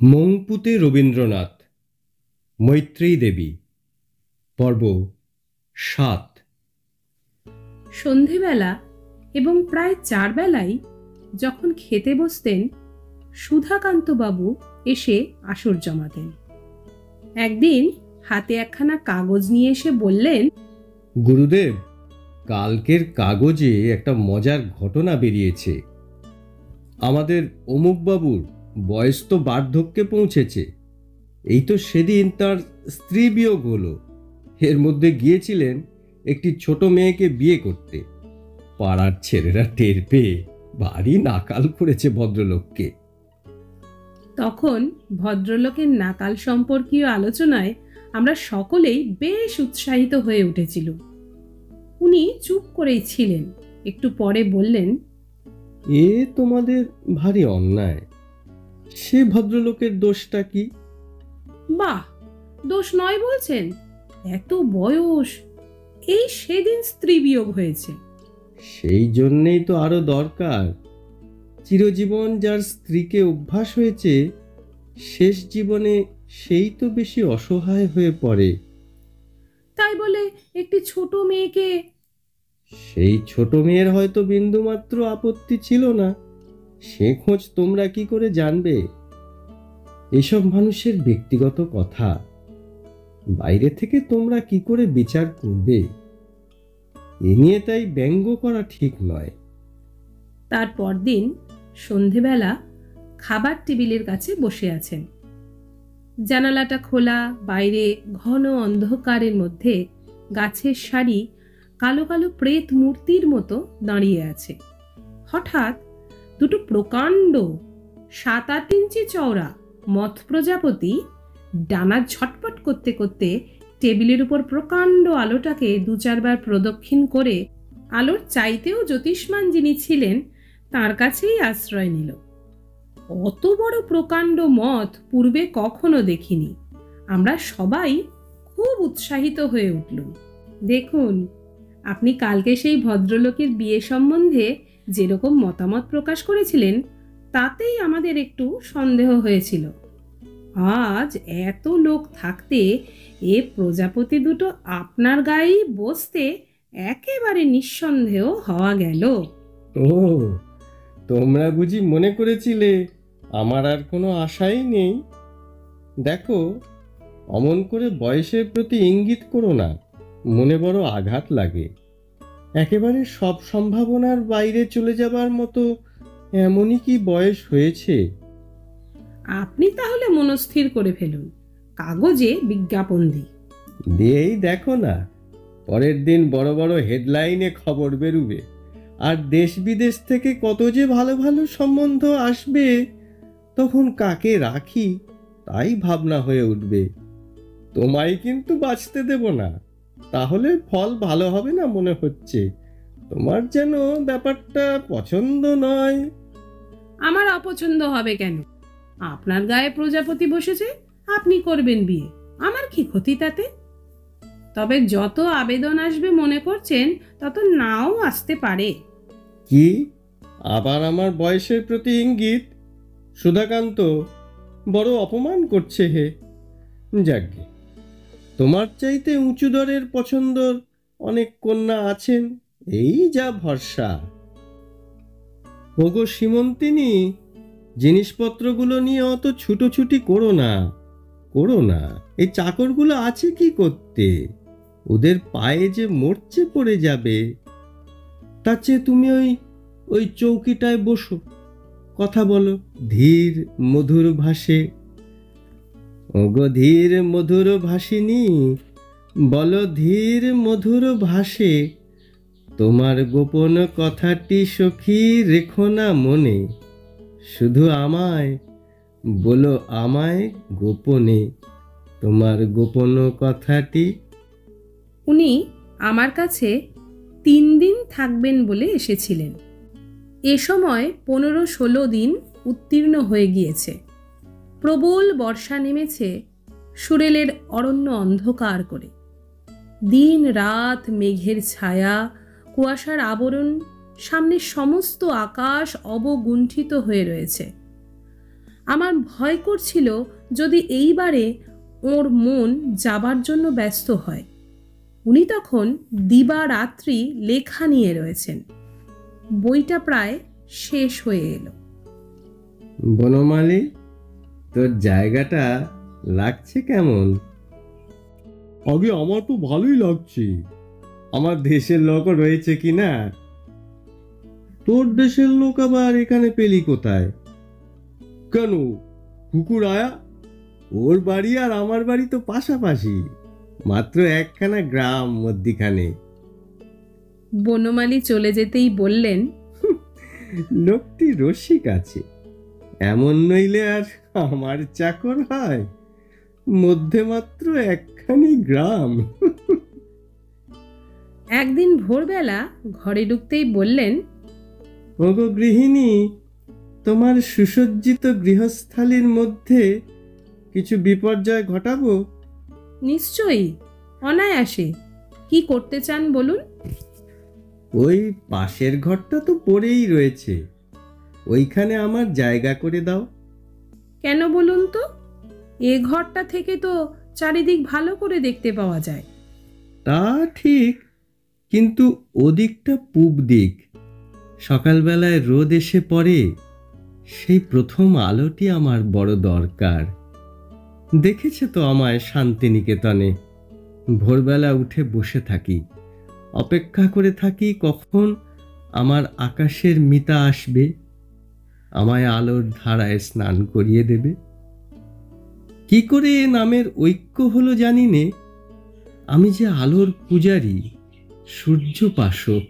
মংপুতে রবীন্দ্রনাথ, মৈত্রেয়ী দেবী, পর্ব ৭। সন্ধেবেলা এবং প্রায় ৪ বেলায় যখন খেতে বসতেন, সুধাকান্তবাবু এসে আসর জমাতেন। একদিন হাতে একখানা কাগজ নিয়ে এসে বললেন, গুরুদেব, কালকের কাগজে একটা মজার ঘটনা বেরিয়েছে। আমাদের অমুকবাবুর বয়স তো বার্ধক্যে পৌঁছেছে। এই তো সেদিন তার স্ত্রী বিয়োগ হলো। এর মধ্যে গিয়েছিলেন একটি ছোট মেয়েকে বিয়ে করতে। পাড়ার ছেলেরা টের পেয়ে ভারী নাকাল করেছে ভদ্রলোককে। তখন ভদ্রলোকের নাকাল সম্পর্কীয় আলোচনায় আমরা সকলেই বেশ উৎসাহিত হয়ে উঠেছিল। উনি চুপ করেই ছিলেন। একটু পরে বললেন, এ তোমাদের ভারী অন্যায়। সে ভদ্রলোকের দোষটা কি? বাহ, দোষ নয় বলছেন? এত বয়স, এই সেদিন স্ত্রী বিয়োগ হয়েছে। সেই জন্যেই তো আরো দরকার। চিরজীবন যার স্ত্রীকে অভ্যাস হয়েছে, শেষ জীবনে সেই তো বেশি অসহায় হয়ে পড়ে। তাই বলে একটি ছোট মেয়েকে? সেই ছোট মেয়ের হয়তো বিন্দুমাত্র আপত্তি ছিল না। সে খোঁজ তোমরা কি করে জানবে? এসব মানুষের ব্যক্তিগত কথা, বাইরে থেকে তোমরা কি করে বিচার করবে? এ নিয়ে তাই ব্যঙ্গ করা ঠিক নয়। তারপর দিন সন্ধেবেলা খাবার টেবিলের কাছে বসে আছেন। জানালাটা খোলা, বাইরে ঘন অন্ধকারের মধ্যে গাছের সারি কালো কালো প্রেত মূর্তির মতো দাঁড়িয়ে আছে। হঠাৎ দুটো প্রকাণ্ড ৭-৮ ইঞ্চি চওড়া মথ প্রজাপতি ডানা ঝটপট করতে করতে টেবিলের উপর প্রকাণ্ড আলোটাকে ২-৪ বার প্রদক্ষিণ করে আলোর চাইতেও জ্যোতিষ্মান যিনি ছিলেন তার কাছেই আশ্রয় নিল। অত বড় প্রকাণ্ড মথ পূর্বে কখনো দেখিনি। আমরা সবাই খুব উৎসাহিত হয়ে উঠলুম। দেখুন, আপনি কালকে সেই ভদ্রলোকের বিয়ে সম্বন্ধে যেরকম মতামত প্রকাশ করেছিলেন, তাতেই আমাদের একটু সন্দেহ হয়েছিল। আজ এত লোক থাকতে এ প্রজাপতি দুটো আপনার গায়েই বসতে একেবারে নিঃসন্দেহ হওয়া গেল। ও, তোমরা বুঝি মনে করেছিলে আমার আর কোনো আশাই নেই? দেখো, অমন করে বয়সের প্রতি ইঙ্গিত করো না, মনে বড় আঘাত লাগে। একেবারে সব সম্ভাবনার বাইরে চলে যাবার মতো এমনই কি বয়স হয়েছে? আপনি তাহলে মনস্থির করে ফেলুন, কাগজে বিজ্ঞাপন দিয়েই দেখো না, পরের দিন বড় বড় হেডলাইনে খবর বেরুবে, আর দেশ বিদেশ থেকে কত যে ভালো ভালো সম্বন্ধ আসবে। তখন কাকে রাখি তাই ভাবনা হয়ে উঠবে। তোমায় কিন্তু বাঁচতে দেব না, তাহলে ফল ভালো হবে না মনে হচ্ছে। তোমার যেন ব্যাপারটা পছন্দ নয়। আমার অপছন্দ হবে কেন? আপনার গায়ে প্রজাপতি বসেছে, আপনি করবেন বিয়ে, আমার কি ক্ষতি তাতে? তবে যত আবেদন আসবে মনে করছেন তত নাও আসতে পারে। কি আবার আমার বয়সের প্রতি ইঙ্গিত? সুধাকান্ত বড় অপমান করছে হে। যাকগে, তোমার চাইতে উঁচু দরের পছন্দর অনেক কন্যা আছেন, এই যা ভরসা। ওগো সীমন্তিনী, জিনিসপত্রগুলো নিয়ে অত ছুটোছুটি করো না, করো না। এই চাকরগুলো আছে কি করতে? ওদের পায়ে যে মরচে পড়ে যাবে। তার চেয়ে তুমি ওই চৌকিটায় বসো, কথা বলো ধীর মধুর ভাষে। ওগো ধীর মধুর ভাষিনী, বলো ধীর মধুর ভাষে, তোমার গোপন কথাটি সখী রেখো না মনে, শুধু আমায় বলো, আমায় গোপনে তোমার গোপন কথাটি। উনি আমার কাছে ৩ দিন থাকবেন বলে এসেছিলেন। এ সময় ১৫-১৬ দিন উত্তীর্ণ হয়ে গিয়েছে। প্রবল বর্ষা নেমেছে সুরেলের অরণ্য অন্ধকার করে। দিন রাত মেঘের ছায়া, কুয়াশার আবরণ, সামনে সমস্ত আকাশ অবগুণ্ঠিত হয়ে রয়েছে। আমার ভয় করছিল যদি এইবারে ওর মন যাবার জন্য ব্যস্ত হয়। উনি তখন দিবারাত্রি লেখা নিয়ে রয়েছেন। বইটা প্রায় শেষ হয়ে এলো। বনমালী, তোর জায়গাটা লাগছে কেমন? আগে আমার তো ভালোই লাগছে। আমার দেশের লোকও রয়েছে কি না? তোর দেশের লোক আবার এখানে পেলি কোথায়? কেন, কুকুর আয়া? ওর বাড়ি আর আমার বাড়ি তো পাশাপাশি, মাত্র একখানা গ্রাম মধ্যিখানে। বনমালী চলে যেতেই বললেন, লোকটি রসিক আছে, এমন নইলে আর আমার চাকর হয়? মধ্যে মাত্র একখানি গ্রাম। একদিন ভোরবেলা ঘরে ঢুকতেই বললেন, ওগো গৃহিণী, তোমার সুসজ্জিত গৃহস্থালির মধ্যে কিছু বিপর্যয় ঘটাবো? নিশ্চয়ই, অনায়াসে। কি করতে চান বলুন? ওই পাশের ঘরটা তো পড়েই রয়েছে, ওইখানে আমার জায়গা করে দাও। কেন বলুন তো? এ ঘরটা থেকে তো চারিদিক ভালো করে দেখতে পাওয়া যায়। তা ঠিক, কিন্তু ওদিকটা পূব দিক। সকালবেলায় রোদ এসে পড়ে, সেই প্রথম আলোটি আমার বড় দরকার। দেখেছে তো আমায় শান্তিনিকেতনে, ভোরবেলা উঠে বসে থাকি, অপেক্ষা করে থাকি কখন আমার আকাশের মিতা আসবে, আমায় আলোর ধারায় স্নান করিয়ে দেবে। কি করে এ নামের ঐক্য হলো জানি নে, আমি যে আলোর পূজারী, সূর্যোপাসক।